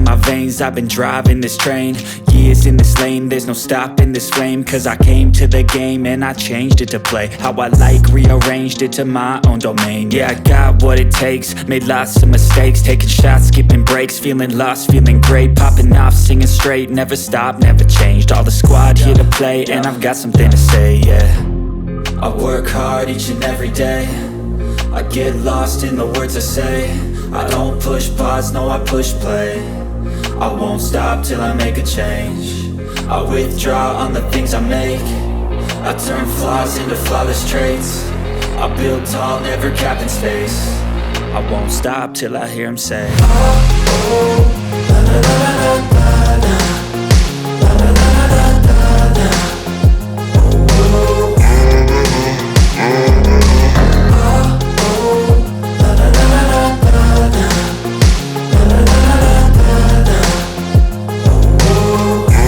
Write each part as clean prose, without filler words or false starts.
my veins, I've been driving this train. Years in this lane, there's no stopping this flame. Cause I came to the game and I changed it to play how I like, rearranged it to my own domain. Yeah, I got what it takes, made lots of mistakes, taking shots, skipping breaks, feeling lost, feeling great, popping off, singing straight, never stopped, never changed. All the squad here to play, and I've got something to say, yeah. I work hard each and every day, I get lost in the words I say. I don't push pause, no I push play. I won't stop till I make a change. I withdraw on the things I make. I turn flaws into flawless traits. I build tall, never capped in space. I won't stop till I hear him say, oh, oh, la la la la la la, la la la la la la, oh, oh, la la la la la la, la la la la la la, oh, oh.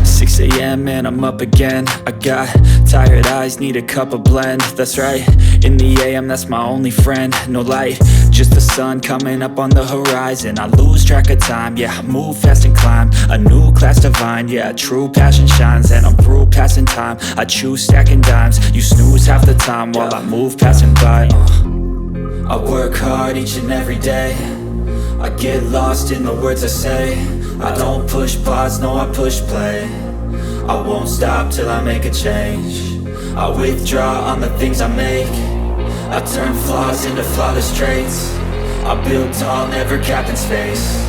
6 a.m. and I'm up again. I got tired eyes, need a cup of blend. That's right, in the AM, that's my only friend. No light, just the sun coming up on the horizon. I lose track of time, yeah, I move fast and climb a new class divine, yeah, true passion shines. And I'm through passing time, I choose stacking dimes. You snooze half the time while I move passing by. I work hard each and every day, I get lost in the words I say. I don't push pause, no I push play. I won't stop till I make a change. I withdraw on the things I make. I turn flaws into flawless traits. I build tall, never capped in space.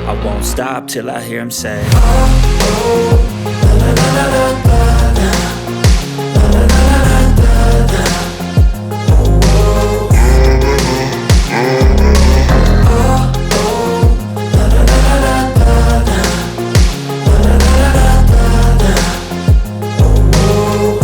I won't stop till I hear him say, oh, oh, la la la la la la, la la la la la la, oh, oh, oh, oh, la la la la la la, la la la la la la, oh, oh.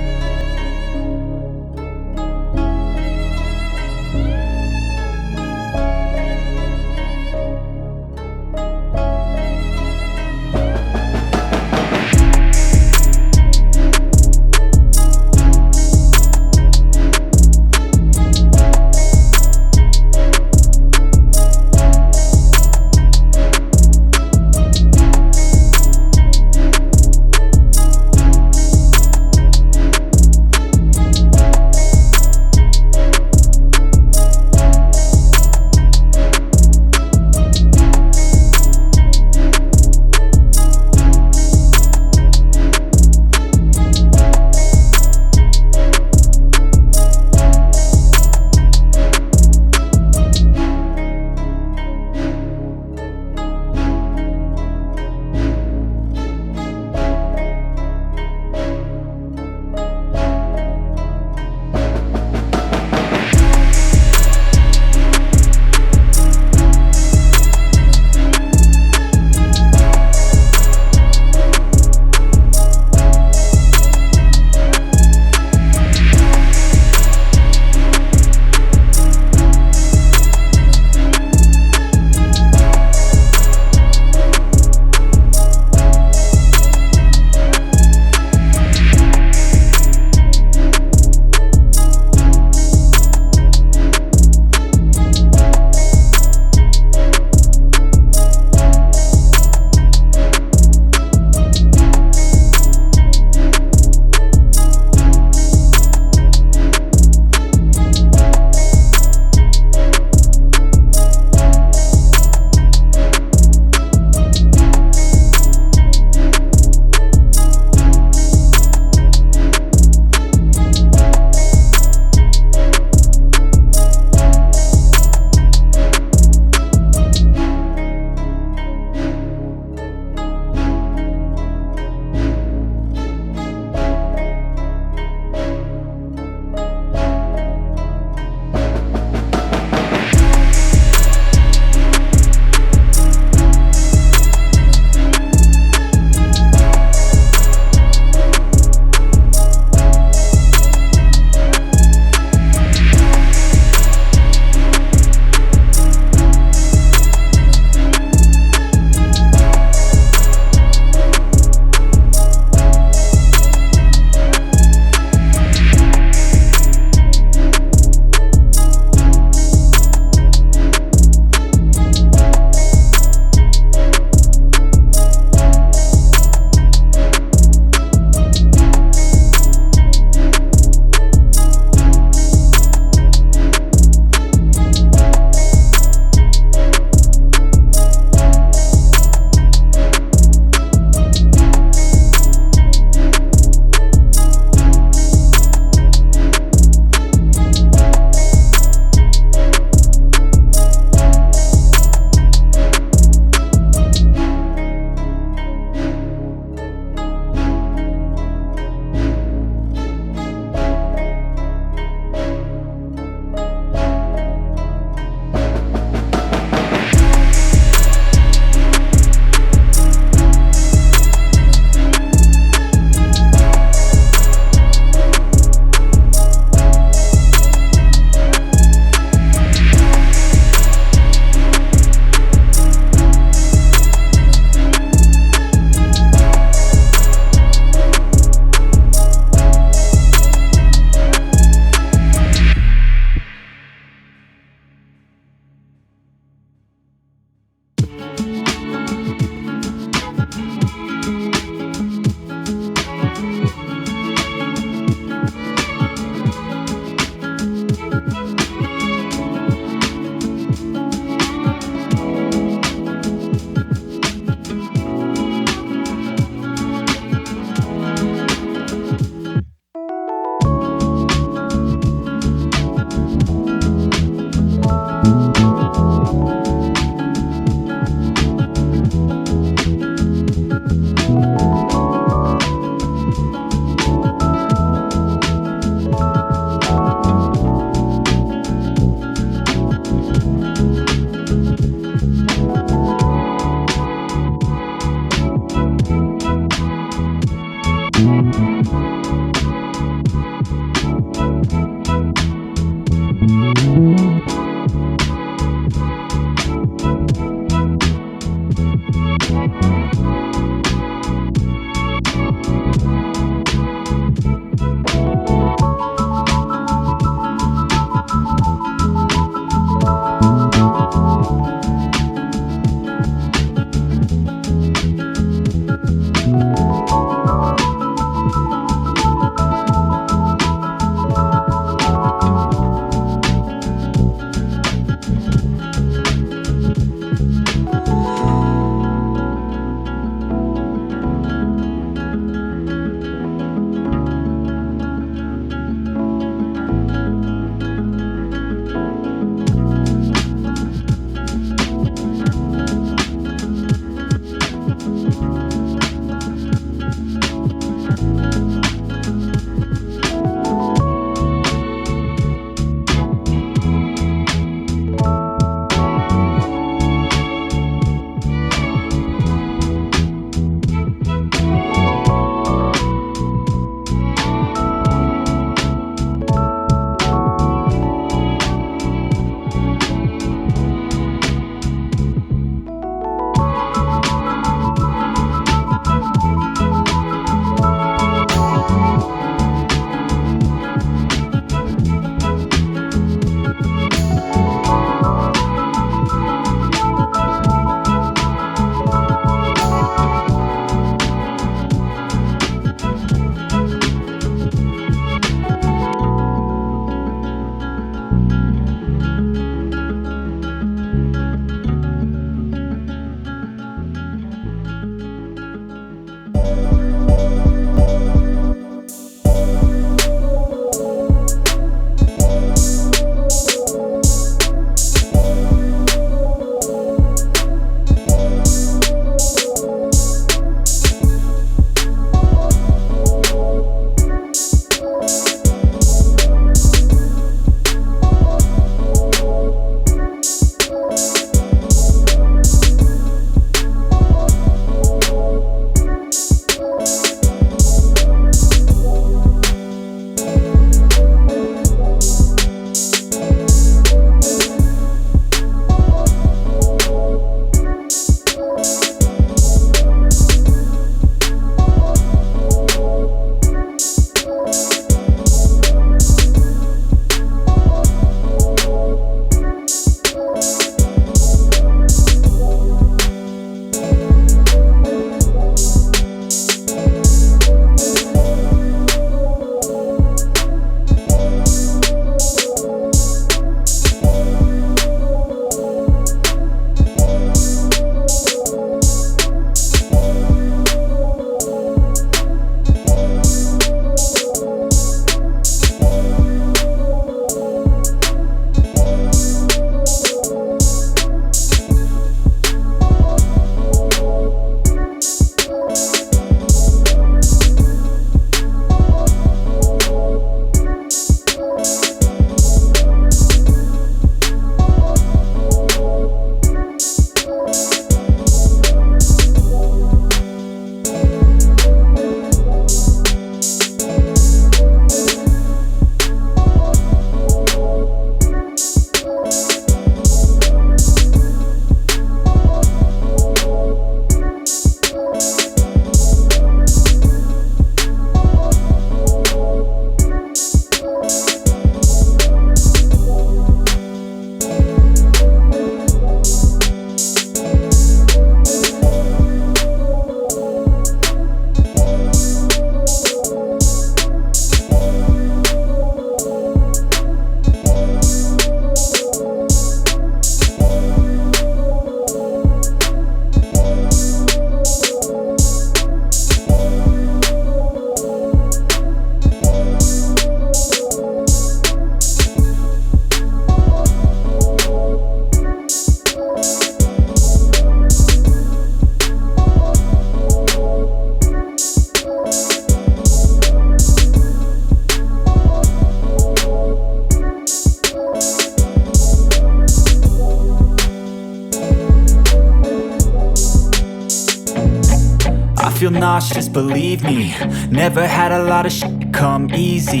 nauseous, believe me. Never had a lot of shit come easy.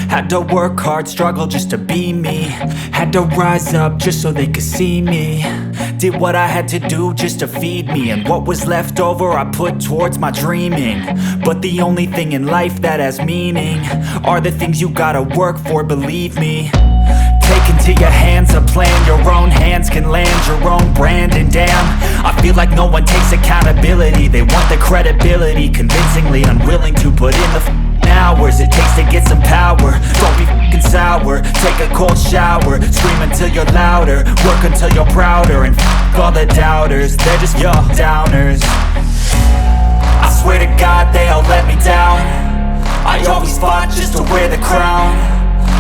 Had to work hard, struggle just to be me. Had to rise up just so they could see me. Did what I had to do just to feed me, and what was left over I put towards my dreaming. But the only thing in life that has meaning are the things you gotta work for, believe me. Take into your hands a plan, your own hands can land your own brand. And damn, I feel like no one takes accountability. They want the credibility, convincingly unwilling to put in the hours it takes to get some power. Don't be f***ing sour, take a cold shower. Scream until you're louder, work until you're prouder. And f*** all the doubters, they're just your downers. I swear to God they all let me down. I always fought just to wear the crown.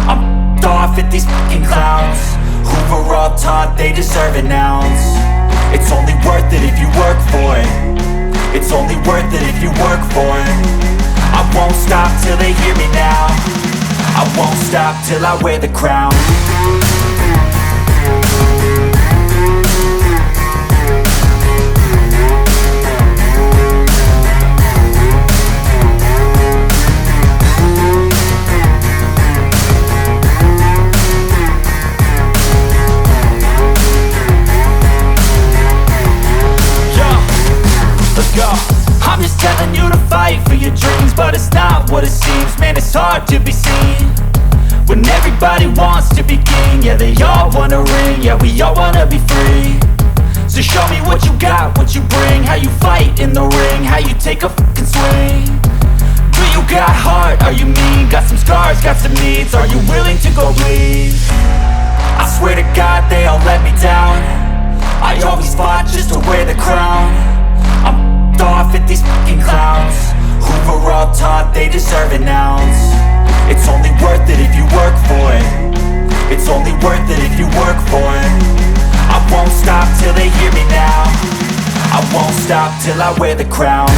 I'm off at these fucking clowns who were all taught they deserve an ounce. It's only worth it if you work for it. It's only worth it if you work for it. I won't stop till they hear me now. I won't stop till I wear the crown. I'm just telling you to fight for your dreams, but it's not what it seems. Man, it's hard to be seen when everybody wants to be king. Yeah, they all wanna ring, yeah, we all wanna be free. So show me what you got, what you bring, how you fight in the ring, how you take a fucking swing. Do you got heart, are you mean? Got some scars, got some needs, are you willing to go bleed? I swear to God they all let me down. I always fought just to wear the crown. I'm off at these fucking clowns who were all taught they deserve an ounce. It's only worth it if you work for it. It's only worth it if you work for it. I won't stop till they hear me now. I won't stop till I wear the crown.